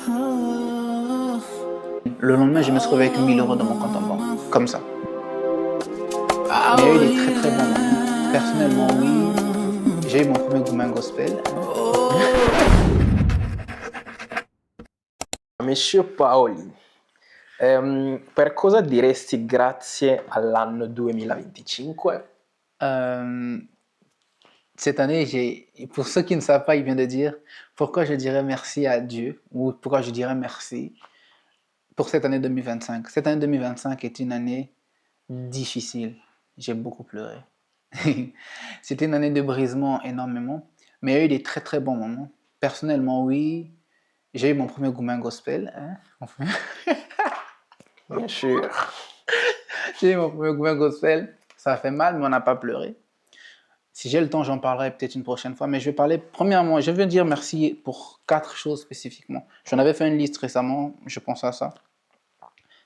Le lendemain, je me suis retrouvé avec 1 000 € dans mon compte en banque, comme ça. Mais il y a eu des très très bons moments. Personnellement, oui, j'ai eu mon premier Gourmand Gospel. Monsieur Paoli, per cosa diresti grazie all'anno 2025? Cette année, pour ceux qui ne savent pas, il vient de dire pourquoi je dirais merci à Dieu ou pourquoi je dirais merci pour cette année 2025. Cette année 2025 est une année difficile. J'ai beaucoup pleuré. C'était une année de brisement énormément, mais il y a eu des très très bons moments. Personnellement, oui, j'ai eu mon premier Gourmand Gospel. Bien sûr. J'ai eu mon premier Gourmand Gospel. Ça a fait mal, mais on n'a pas pleuré. Si j'ai le temps, j'en parlerai peut-être une prochaine fois. Mais je vais parler, premièrement, je veux dire merci pour 4 choses spécifiquement. J'en avais fait une liste récemment, je pense à ça.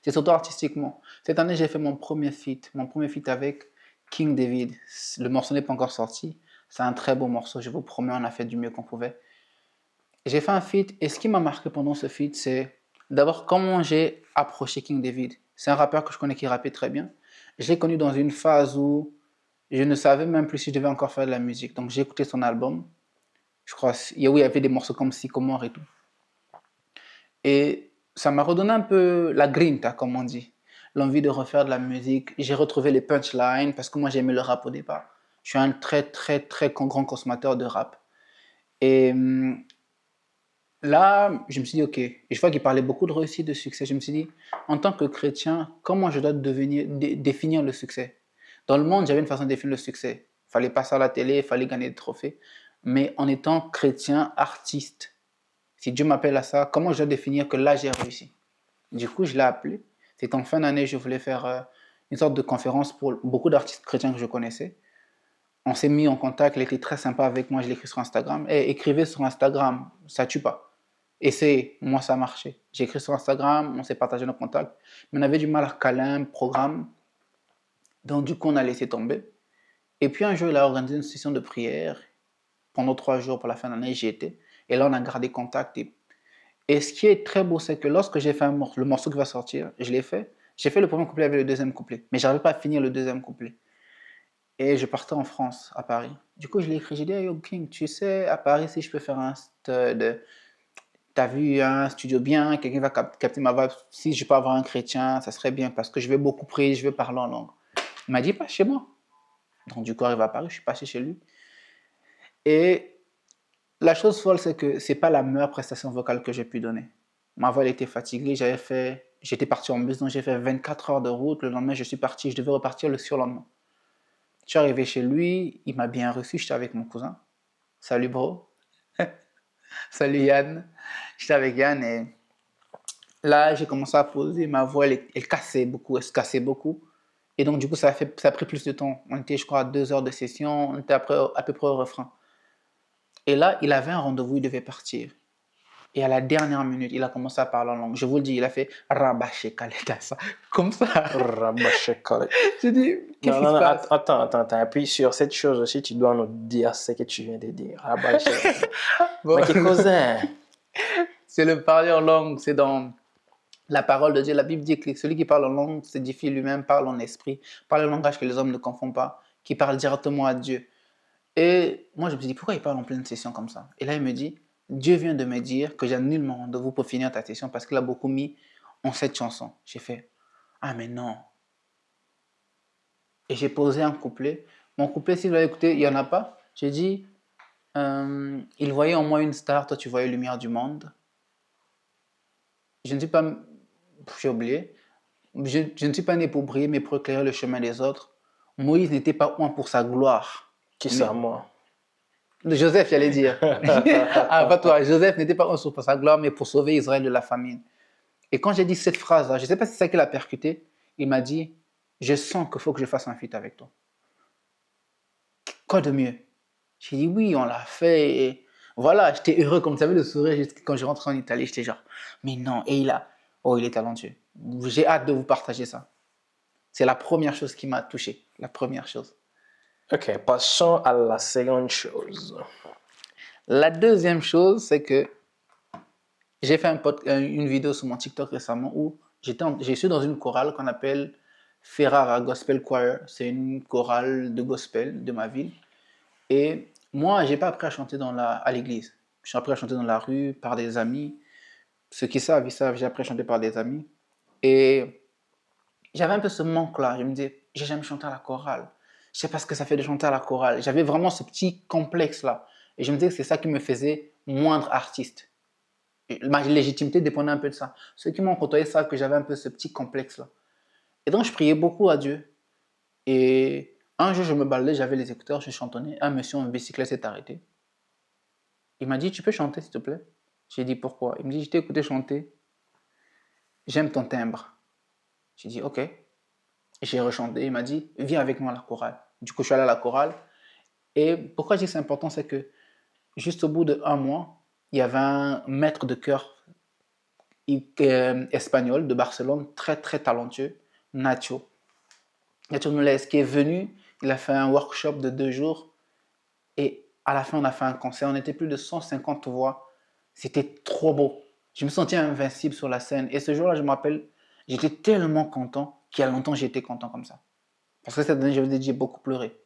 C'est surtout artistiquement. Cette année, j'ai fait mon premier feat avec King David. Le morceau n'est pas encore sorti. C'est un très beau morceau, je vous promets, on a fait du mieux qu'on pouvait. J'ai fait un feat et ce qui m'a marqué pendant ce feat, c'est d'abord comment j'ai approché King David. C'est un rappeur que je connais qui rappait très bien. Je l'ai connu dans une phase où je ne savais même plus si je devais encore faire de la musique. Donc j'ai écouté son album. Je crois il y avait des morceaux comme Sycomore et tout. Et ça m'a redonné un peu la grinta, comme on dit. L'envie de refaire de la musique. J'ai retrouvé les punchlines parce que moi j'aimais le rap au départ. Je suis un très très très grand consommateur de rap. Et là, je me suis dit, ok, et je vois qu'il parlait beaucoup de réussite, de succès. Je me suis dit, en tant que chrétien, comment je dois définir le succès? Dans le monde, j'avais une façon de définir le succès. Il fallait passer à la télé, il fallait gagner des trophées. Mais en étant chrétien, artiste, si Dieu m'appelle à ça, comment je dois définir que là, j'ai réussi? Du coup, je l'ai appelé. C'était en fin d'année, je voulais faire une sorte de conférence pour beaucoup d'artistes chrétiens que je connaissais. On s'est mis en contact, il était très sympa avec moi, je l'ai écrit sur Instagram. Et écrivez sur Instagram, ça tue pas. Essayez, moi ça a marché. J'ai écrit sur Instagram, on s'est partagé nos contacts, mais on avait du mal à caler un programme, donc du coup on a laissé tomber. Et puis un jour il a organisé une session de prière, pendant 3 jours pour la fin de l'année j'y étais, et là on a gardé contact. Et ce qui est très beau, c'est que lorsque j'ai fait le morceau qui va sortir, je l'ai fait, j'ai fait le premier couplet avec le deuxième couplet, mais j'arrivais pas à finir le deuxième couplet. Et je partais en France, à Paris. Du coup je l'ai écrit, j'ai dit, hey, yo King, tu sais, à Paris si je peux faire un stud, t'as vu un studio bien, quelqu'un va capter ma vibe. Si je peux avoir un chrétien, ça serait bien parce que je vais beaucoup prier, je vais parler en langue. Il m'a dit, pas chez moi. Donc, du coup, arrivé à Paris, je suis passé chez lui. Et la chose folle, c'est que c'est pas la meilleure prestation vocale que j'ai pu donner. Ma voix elle était fatiguée, j'étais parti en bus, donc j'ai fait 24 heures de route. Le lendemain, je suis parti, je devais repartir le surlendemain. Je suis arrivé chez lui, il m'a bien reçu, j'étais avec mon cousin. Salut bro. Salut Yann. J'étais avec Yann et là, j'ai commencé à poser, ma voix, elle cassait beaucoup, elle se cassait beaucoup. Et donc, du coup, ça a pris plus de temps. On était, je crois, à 2 heures de session, on était après, à peu près au refrain. Et là, il avait un rendez-vous, il devait partir. Et à la dernière minute, il a commencé à parler en langue. Je vous le dis, il a fait Rabaché ça. Comme ça. Rabashekale. J'ai dit, qu'est-ce qui se passe? Attends. Et puis sur cette chose aussi, tu dois nous dire ce que tu viens de dire. Rabashekale. Bon, Ma che cos'è? c'est le parler en langue, c'est dans la parole de Dieu. La Bible dit que celui qui parle en langue s'édifie lui-même, parle en esprit, parle un langage que les hommes ne confondent pas, qui parle directement à Dieu. Et moi, je me suis dit, pourquoi il parle en pleine session comme ça? Et là, il me dit, Dieu vient de me dire que j'annule mon rendez-vous pour finir ta session parce qu'il a beaucoup mis en cette chanson. J'ai fait, ah mais non. Et j'ai posé un couplet. Mon couplet, si vous l'avez écouté, il n'y en a pas. J'ai dit, il voyait en moi une star, toi tu voyais lumière du monde. Je ne suis pas, j'ai oublié, je ne suis pas né pour briller, mais pour éclairer le chemin des autres. Moïse n'était pas un pour sa gloire. Chi Mais sa moi? Joseph, j'allais dire. Ah, pas toi. Joseph n'était pas un pour sa gloire, mais pour sauver Israël de la famine. Et quand j'ai dit cette phrase-là, je ne sais pas si c'est ça qui l'a percuté, il m'a dit, je sens qu'il faut que je fasse un feat avec toi. Quoi de mieux? J'ai dit oui, on l'a fait. Et voilà, j'étais heureux, comme tu savais, le sourire quand je rentre en Italie, j'étais genre, mais non. Et il est talentueux. J'ai hâte de vous partager ça. C'est la première chose qui m'a touché. La première chose. Ok, passons alla seconda chose. La deuxième chose, c'est que J'ai fait une vidéo sur mon TikTok récemment où je suis dans une chorale qu'on appelle Ferrara Gospel Choir. C'est une chorale de gospel de ma ville. Et moi, j'ai pas appris à chanter à l'église. J'ai appris à chanter dans la rue par des amis. Ceux qui savent, ils savent, j'ai appris à chanter par des amis. Et j'avais un peu ce manque-là. Je me disais, j'ai jamais chanté à la chorale. Je sais pas ce que ça fait de chanter à la chorale. J'avais vraiment ce petit complexe-là. Et je me disais que c'est ça qui me faisait moindre artiste. Ma légitimité dépendait un peu de ça. Ceux qui m'ont côtoyé savent que j'avais un peu ce petit complexe-là. Et donc, je priais beaucoup à Dieu. Et un jour, je me baladais, j'avais les écouteurs, je chantonnais. Un monsieur en bicyclette s'est arrêté. Il m'a dit, tu peux chanter, s'il te plaît? J'ai dit, pourquoi? Il me dit, je t'ai écouté chanter. J'aime ton timbre. J'ai dit, ok. J'ai rechanté. Il m'a dit, viens avec moi à la chorale. Du coup, je suis allé à la chorale. Et pourquoi je dis que c'est important, c'est que juste au bout d'un mois, il y avait un maître de chœur espagnol de Barcelone, très très talentueux, Nacho. Nacho Nules, qui est venu, il a fait un workshop de 2 jours et à la fin on a fait un concert, on était plus de 150 voix, c'était trop beau. Je me sentais invincible sur la scène et ce jour-là je me rappelle, j'étais tellement content qu'il y a longtemps j'étais content comme ça. Parce que cette année je vous ai dit, j'ai beaucoup pleuré.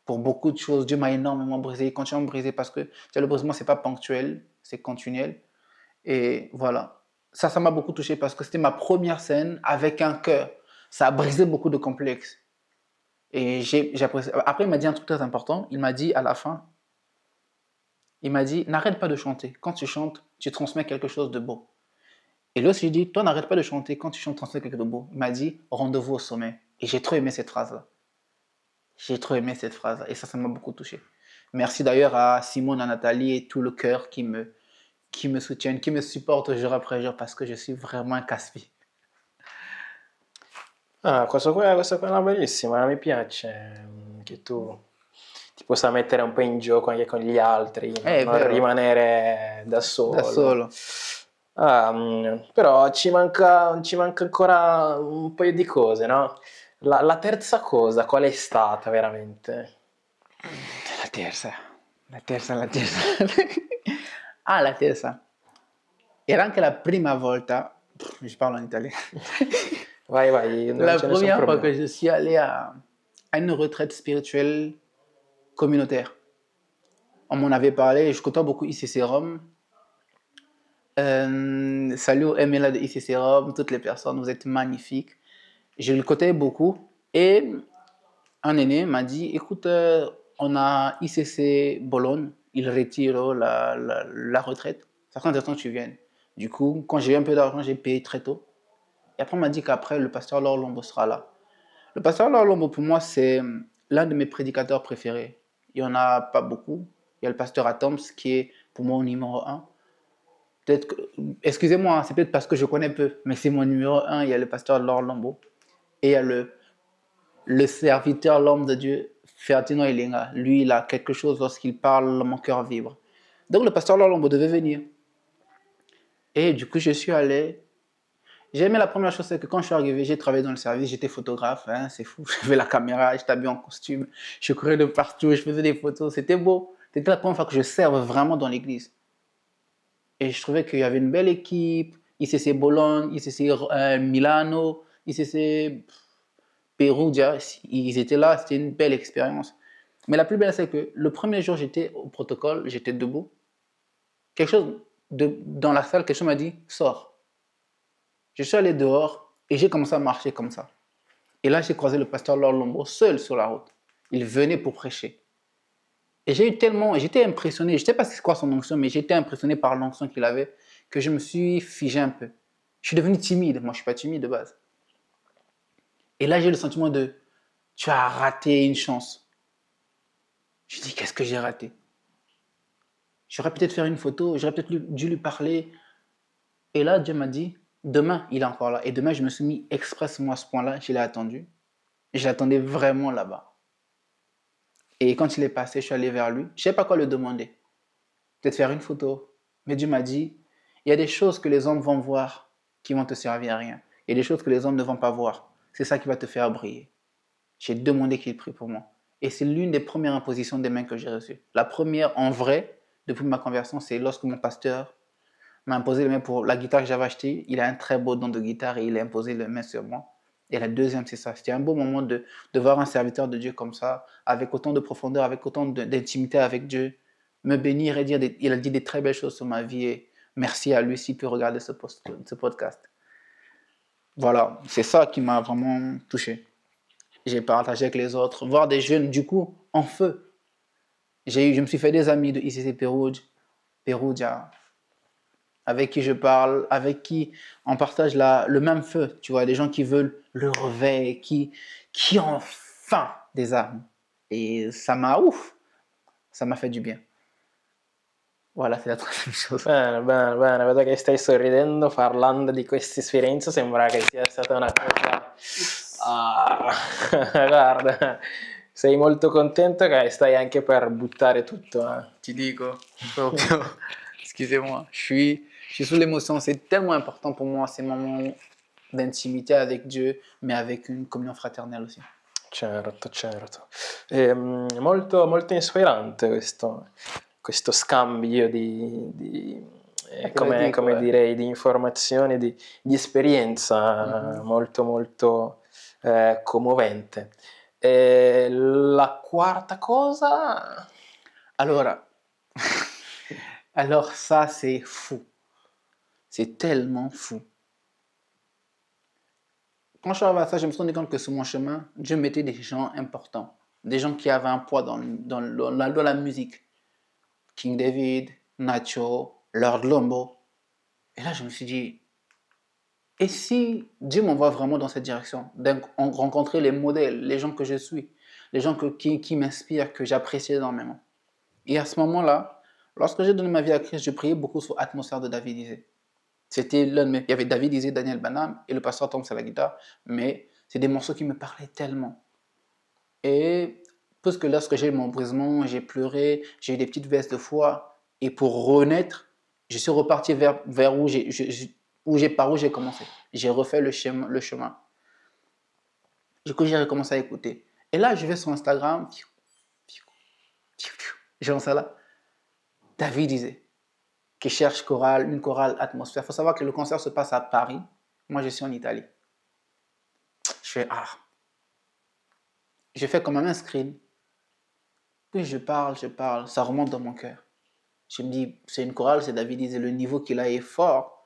Pour beaucoup de choses, Dieu m'a énormément brisé, il continue à me briser parce que le brisement c'est pas ponctuel, c'est continuel. Et voilà. Ça m'a beaucoup touché parce que c'était ma première scène avec un chœur. Ça a brisé beaucoup de complexes. Et j'ai apprécié. Après, il m'a dit un truc très important. Il m'a dit à la fin, il m'a dit, n'arrête pas de chanter. Quand tu chantes, tu transmets quelque chose de beau. Et là aussi, je dis, toi, n'arrête pas de chanter. Quand tu chantes, tu transmets quelque chose de beau. Il m'a dit, rendez-vous au sommet. Et j'ai trop aimé cette phrase-là. J'ai trop aimé cette phrase-là. Et ça m'a beaucoup touché. Merci d'ailleurs à Simone, à Nathalie et tout le cœur qui me soutiennent, qui me supportent jour après jour parce que je suis vraiment un casse-pied. Ah, questa qua è una bellissima, mi piace che tu ti possa mettere un po' in gioco anche con gli altri, È non vero, rimanere da da solo. solo. Però ci manca ancora un paio di cose, no? La terza cosa, qual è stata veramente? La terza, la terza, la terza. Ah, la terza. Era anche la prima volta, je parle en italien, Vai, vai, non la c'è nessun première fois problema. que je suis allé à une retraite spirituelle communautaire. On m'en avait parlé, je côtoie beaucoup ICC Rome. Salut aux MLA de ICC Rome, toutes les personnes, vous êtes magnifiques. Je le côtoie beaucoup et un aîné m'a dit, écoute, on a ICC Bologne, il retire la retraite. Ça serait intéressant que tu viennes. Du coup, quand j'ai eu un peu d'argent, j'ai payé très tôt. Et après, on m'a dit qu'après, le pasteur Laure Lombo sera là. Le pasteur Laure Lombo, pour moi, c'est l'un de mes prédicateurs préférés. Il n'y en a pas beaucoup. Il y a le pasteur Atoms qui est pour moi au numéro un. Peut-être que, excusez-moi, c'est peut-être parce que je connais peu, mais c'est mon numéro un. Il y a le pasteur Laure Lombo. Et il y a le serviteur, l'homme de Dieu, Ferdinand Elenga. Lui, il a quelque chose lorsqu'il parle, mon cœur vibre. Donc le pasteur Laure Lombo devait venir. Et du coup, je suis allé. J'ai aimé la première chose, c'est que quand je suis arrivé, j'ai travaillé dans le service, j'étais photographe, hein, c'est fou. J'avais la caméra, j'étais habillé en costume, je courais de partout, je faisais des photos, c'était beau. C'était la première fois que je serve vraiment dans l'église. Et je trouvais qu'il y avait une belle équipe, ICC Bologne, ICC Milano, ICC Perugia, ils étaient là, c'était une belle expérience. Mais la plus belle, c'est que le premier jour, j'étais au protocole, j'étais debout. Quelque chose dans la salle, quelque chose m'a dit, sors. Je suis allé dehors et j'ai commencé à marcher comme ça. Et là, j'ai croisé le pasteur Laure Lombo seul sur la route. Il venait pour prêcher. Et j'étais impressionné, je ne sais pas c'est quoi son onction, mais j'étais impressionné par l'onction qu'il avait, que je me suis figé un peu. Je suis devenu timide, moi je ne suis pas timide de base. Et là, j'ai le sentiment de, tu as raté une chance. Je dis, qu'est-ce que j'ai raté? J'aurais peut-être fait une photo, j'aurais peut-être dû lui parler. Et là, Dieu m'a dit, demain, il est encore là. Et demain, je me suis mis expressément à ce point-là, je l'ai attendu. Je l'attendais vraiment là-bas. Et quand il est passé, je suis allé vers lui. Je ne sais pas quoi lui demander. Peut-être faire une photo. Mais Dieu m'a dit, il y a des choses que les hommes vont voir qui vont te servir à rien. Il y a des choses que les hommes ne vont pas voir. C'est ça qui va te faire briller. J'ai demandé qu'il prie pour moi. Et c'est l'une des premières impositions des mains que j'ai reçues. La première, en vrai, depuis ma conversion, c'est lorsque mon pasteur m'a imposé les mains pour la guitare que j'avais achetée. Il a un très beau don de guitare et il a imposé les mains sur moi. Et la deuxième, c'est ça. C'était un beau moment de voir un serviteur de Dieu comme ça, avec autant de profondeur, avec autant d'intimité avec Dieu, me bénir et dire, il a dit des très belles choses sur ma vie. Et merci à lui s'il peut regarder ce podcast. Voilà, c'est ça qui m'a vraiment touché. J'ai partagé avec les autres, voir des jeunes, du coup, en feu. Je me suis fait des amis de ICC Perugia, avec qui je parle, avec qui on partage le même feu. Tu vois, des gens qui veulent le réveil, qui ont faim des armes. Et ça m'a fait du bien. Voilà, c'est la troisième chose. Bene, bene, bene, vedo che stai sorridendo parlando di questa esperienza, sembra che sia stata una cosa... Ah, guarda, sei molto contento che stai anche per buttare tutto. Tu dis quoi? Excusez-moi, je suis sous l'émotion. C'est tellement important pour moi, ces moments d'intimité avec Dieu, mais avec une communion fraternelle aussi. Certo, certo. Molto, molto ispirante questo scambio come, dico, come direi, di informazioni, di esperienza molto, molto commovente. E la quarta cosa... Alors, alors ça, c'est fou. C'est tellement fou. Quand je suis arrivé à ça, je me suis rendu compte que sur mon chemin, Dieu mettait des gens importants, des gens qui avaient un poids dans la musique. King David, Nacho, Lord Lombo. Et là, je me suis dit, et si Dieu m'envoie vraiment dans cette direction, rencontrer les modèles, les gens que je suis, les gens qui m'inspirent, que j'apprécie énormément. Et à ce moment-là, lorsque j'ai donné ma vie à Christ, je priais beaucoup sur l'atmosphère de David Isé. C'était l'un de mes... Il y avait David Isé, Daniel Banham et le pasteur Tom à la guitare, mais c'est des morceaux qui me parlaient tellement. Et parce que lorsque j'ai eu mon brisement, j'ai pleuré, j'ai eu des petites vestes de foi, et pour renaître, je suis reparti vers où par où j'ai commencé. J'ai refait le chemin. Du coup, j'ai recommencé à écouter. Et là, je vais sur Instagram, j'ai lancé là, David disait, qui cherche une chorale atmosphère. Il faut savoir que le concert se passe à Paris. Moi, je suis en Italie. Je fais, je fais comme un screen. Puis je parle, ça remonte dans mon cœur. Je me dis, c'est une chorale, c'est David disait, le niveau qu'il a est fort.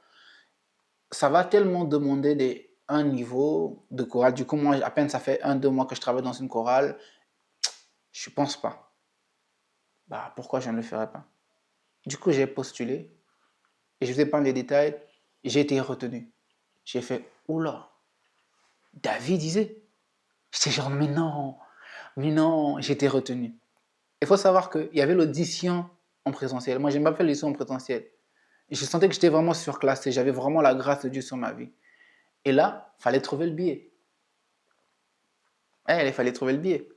Ça va tellement demander un niveau de chorale. Du coup, moi, à peine ça fait 1-2 mois que je travaille dans une chorale. Je pense pas. Bah, pourquoi je ne le ferais pas? Du coup, j'ai postulé. Et je ne vous ai pas les détails. J'ai été retenu. J'ai fait, oula, David disait. J'étais genre, mais non, j'ai été retenu. Il faut savoir qu'il y avait l'audition en présentiel. Moi, je n'ai pas fait l'audition en présentiel. Et je sentais que j'étais vraiment surclassé. J'avais vraiment la grâce de Dieu sur ma vie. Et là, il fallait trouver le billet. Il fallait trouver le billet.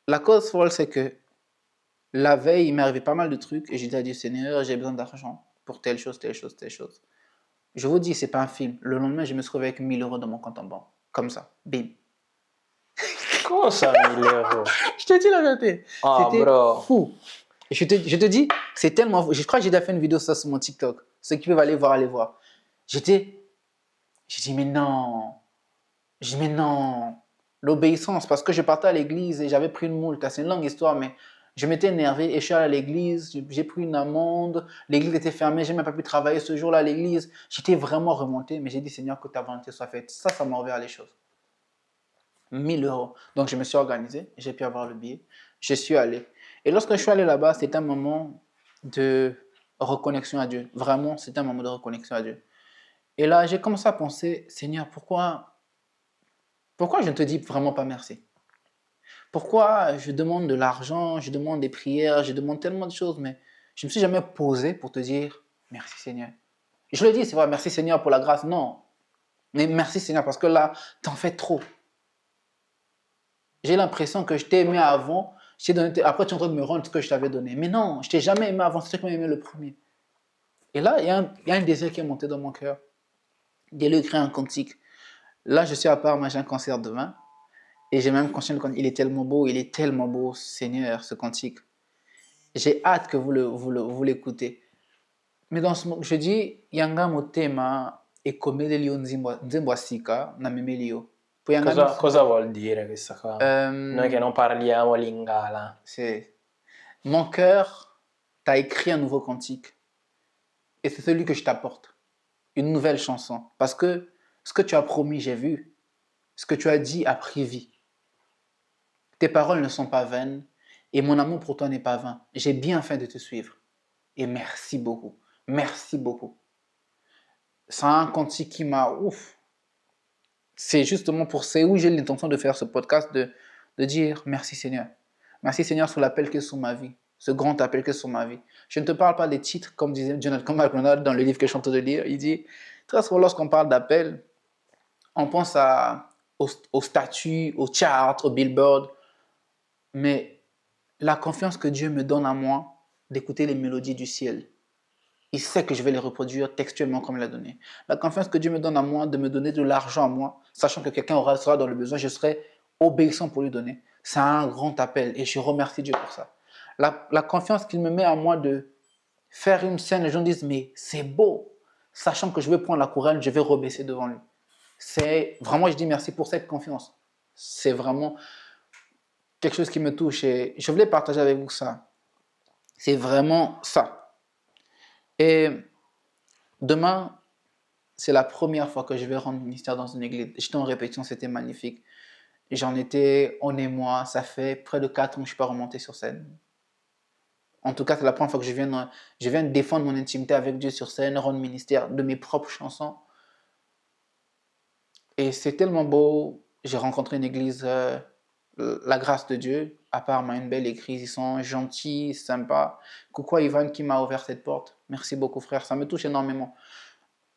La cause folle, c'est que la veille, il m'est arrivé pas mal de trucs et j'ai dit à Dieu, Seigneur, j'ai besoin d'argent pour telle chose, telle chose, telle chose. Je vous dis, c'est pas un film. Le lendemain, je me suis retrouvé avec 1000 euros dans mon compte en banque. Comme ça, bim. Comment ça, 1000 euros? Je te dis la vérité. C'était bro. fou. Et je te dis, c'est tellement fou. Je crois que j'ai déjà fait une vidéo ça sur mon TikTok. Ceux qui peuvent aller voir, allez voir. J'ai dit, mais non. J'ai dit, mais non. L'obéissance, parce que je partais à l'église et j'avais pris une moule. C'est une longue histoire, mais je m'étais énervé et je suis allé à l'église. J'ai pris une amende. L'église était fermée. J'ai même pas pu travailler ce jour-là à l'église. J'étais vraiment remonté, mais j'ai dit, Seigneur, que ta volonté soit faite. Ça m'a ouvert les choses. 1000 euros. Donc, je me suis organisé. J'ai pu avoir le billet. Je suis allé. Et lorsque je suis allé là-bas, c'était un moment de reconnexion à Dieu. Vraiment, c'était un moment de reconnexion à Dieu. Et là, j'ai commencé à penser, Seigneur, pourquoi je ne te dis vraiment pas merci? Pourquoi je demande de l'argent, je demande des prières, je demande tellement de choses, mais je ne me suis jamais posé pour te dire merci Seigneur. Je le dis, c'est vrai, merci Seigneur pour la grâce. Non, mais merci Seigneur parce que là, t'en fais trop. J'ai l'impression que je t'ai aimé avant, après tu es en train de me rendre ce que je t'avais donné. Mais non, je t'ai jamais aimé avant, c'est toi qui m'as aimé le premier. Et là, il y a un désir qui est monté dans mon cœur. D'aller écrire un cantique. Là, je suis à part, moi j'ai un concert demain. Et j'ai même conscience qu'il est tellement beau, Seigneur, ce cantique. J'ai hâte que vous l'écoutez. Mais je dis, yanga motema e come lio nzembo asika na meme lio. Poi yanga Cosa vuol dire questa qua? Noi che non parliamo lingala. c'est mon cœur t'a écrit un nouveau cantique et c'est celui que je t'apporte. Une nouvelle chanson. Parce que ce que tu as promis, j'ai vu. Ce que tu as dit a pris vie. Tes paroles ne sont pas vaines et mon amour pour toi n'est pas vain. J'ai bien fait de te suivre. Et merci beaucoup. Merci beaucoup. C'est un cantique qui m'a... Ouf. C'est justement pour ça où j'ai l'intention de faire ce podcast, de dire merci Seigneur. Merci Seigneur sur l'appel que sur ma vie. Ce grand appel que sur ma vie. Je ne te parle pas des titres, comme disait Jonathan McDonald dans le livre que je suis en train de lire. Il dit, très souvent lorsqu'on parle d'appel, on pense au statut, au chart, au billboard. Mais la confiance que Dieu me donne à moi d'écouter les mélodies du ciel, il sait que je vais les reproduire textuellement comme il l'a donné. La confiance que Dieu me donne à moi de me donner de l'argent à moi, sachant que quelqu'un sera dans le besoin, je serai obéissant pour lui donner. C'est un grand appel et je remercie Dieu pour ça. La confiance qu'il me met à moi de faire une scène, les gens disent mais c'est beau, sachant que je vais prendre la couronne, je vais rebaisser devant lui. C'est vraiment, je dis merci pour cette confiance. C'est vraiment quelque chose qui me touche et je voulais partager avec vous ça. C'est vraiment ça. Et demain, c'est la première fois que je vais rendre ministère dans une église. J'étais en répétition, c'était magnifique. J'en étais, on et moi, ça fait près de 4 ans que je ne suis pas remonté sur scène. En tout cas, c'est la première fois que je viens défendre mon intimité avec Dieu sur scène, rendre ministère de mes propres chansons. Et c'est tellement beau. J'ai rencontré une église, la grâce de Dieu, à part une belle église, ils sont gentils, sympas. Coucou à Ivan qui m'a ouvert cette porte. Merci beaucoup frère, ça me touche énormément.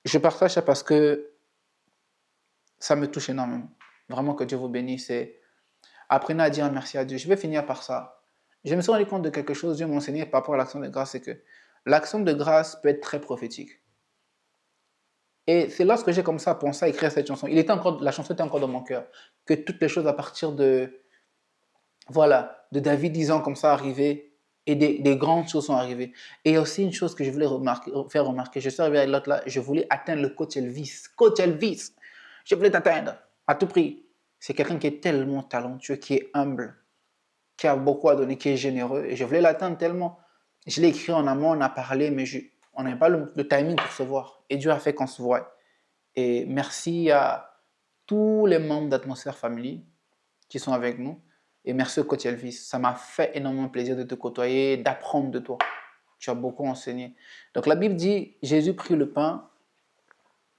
Je partage ça parce que ça me touche énormément. Vraiment que Dieu vous bénisse et apprenez à dire merci à Dieu. Je vais finir par ça. Je me suis rendu compte de quelque chose, Dieu m'a enseigné par rapport à l'action de grâce, c'est que l'action de grâce peut être très prophétique. Et c'est lorsque j'ai comme ça pensé à écrire cette chanson, la chanson était encore dans mon cœur, que toutes les choses à partir de David 10 ans comme ça arrivé, et des grandes choses sont arrivées. Et il y a aussi une chose que je voulais faire remarquer, je suis arrivé à l'autre là, je voulais atteindre le coach Elvis. Coach Elvis, je voulais t'atteindre à tout prix. C'est quelqu'un qui est tellement talentueux, qui est humble, qui a beaucoup à donner, qui est généreux, et je voulais l'atteindre tellement. Je l'ai écrit en amont, on a parlé, mais on n'avait pas le timing pour se voir. Et Dieu a fait qu'on se voit. Et merci à tous les membres d'Atmosphère Family qui sont avec nous. Et merci au coach Elvis. Ça m'a fait énormément plaisir de te côtoyer, d'apprendre de toi. Tu as beaucoup enseigné. Donc la Bible dit, Jésus prit le pain,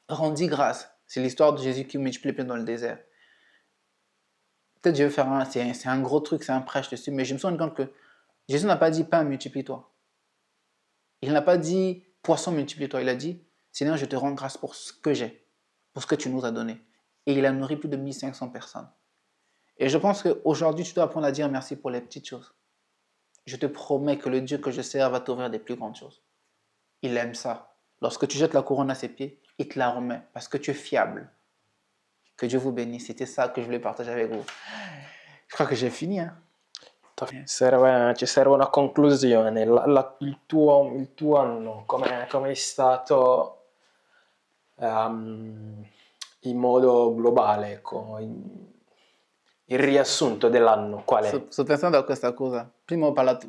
rendit grâce. C'est l'histoire de Jésus qui multiplie le pain dans le désert. Peut-être je vais faire c'est un gros truc, c'est un prêche dessus, mais je me suis rendu compte que Jésus n'a pas dit pain, multiplie-toi. Il n'a pas dit poisson, multiplie-toi. Il a dit, Seigneur, je te rends grâce pour ce que j'ai, pour ce que tu nous as donné. Et il a nourri plus de 1500 personnes. Et je pense qu'aujourd'hui, tu dois apprendre à dire merci pour les petites choses. Je te promets que le Dieu que je sers va t'ouvrir des plus grandes choses. Il aime ça. Lorsque tu jettes la couronne à ses pieds, il te la remet parce que tu es fiable. Que Dieu vous bénisse. C'était ça que je voulais partager avec vous. Je crois que j'ai fini. Hein. Ci serve una conclusione. Il tuo anno, come è stato in modo globale, ecco, il riassunto dell'anno, qual è? Sto pensando a questa cosa. Prima ho parlato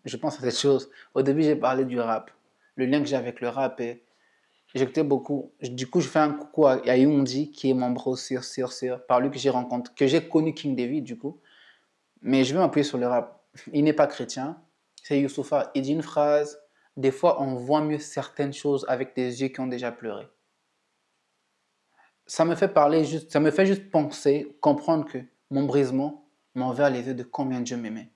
je pense à cette chose. Au début, j'ai parlé du rap. Le lien que j'ai avec le rap et j'écoutais beaucoup. Du coup, je fais un coucou à Yundi, qui est mon bro sur, par lui que j'ai connu King David, du coup. Mais je vais m'appuyer sur le rap. Il n'est pas chrétien. C'est Youssoufa. Il dit une phrase, des fois, on voit mieux certaines choses avec des yeux qui ont déjà pleuré. Ça me fait juste penser, comprendre que mon brisement m'a ouvert les yeux de combien Dieu m'aimait.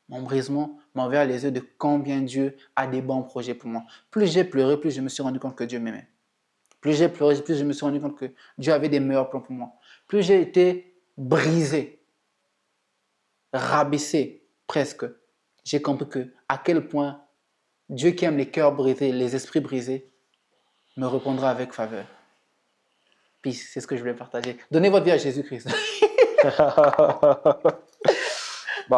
Mon brisement m'a ouvert les yeux de combien Dieu a des bons projets pour moi. Plus j'ai pleuré, plus je me suis rendu compte que Dieu m'aimait. Plus j'ai pleuré, plus je me suis rendu compte que Dieu avait des meilleurs plans pour moi. Plus j'ai été brisé, rabaissé presque, j'ai compris à quel point Dieu qui aime les cœurs brisés, les esprits brisés, me répondra avec faveur. Peace, c'est ce que je voulais partager. Donnez votre vie à Jésus-Christ.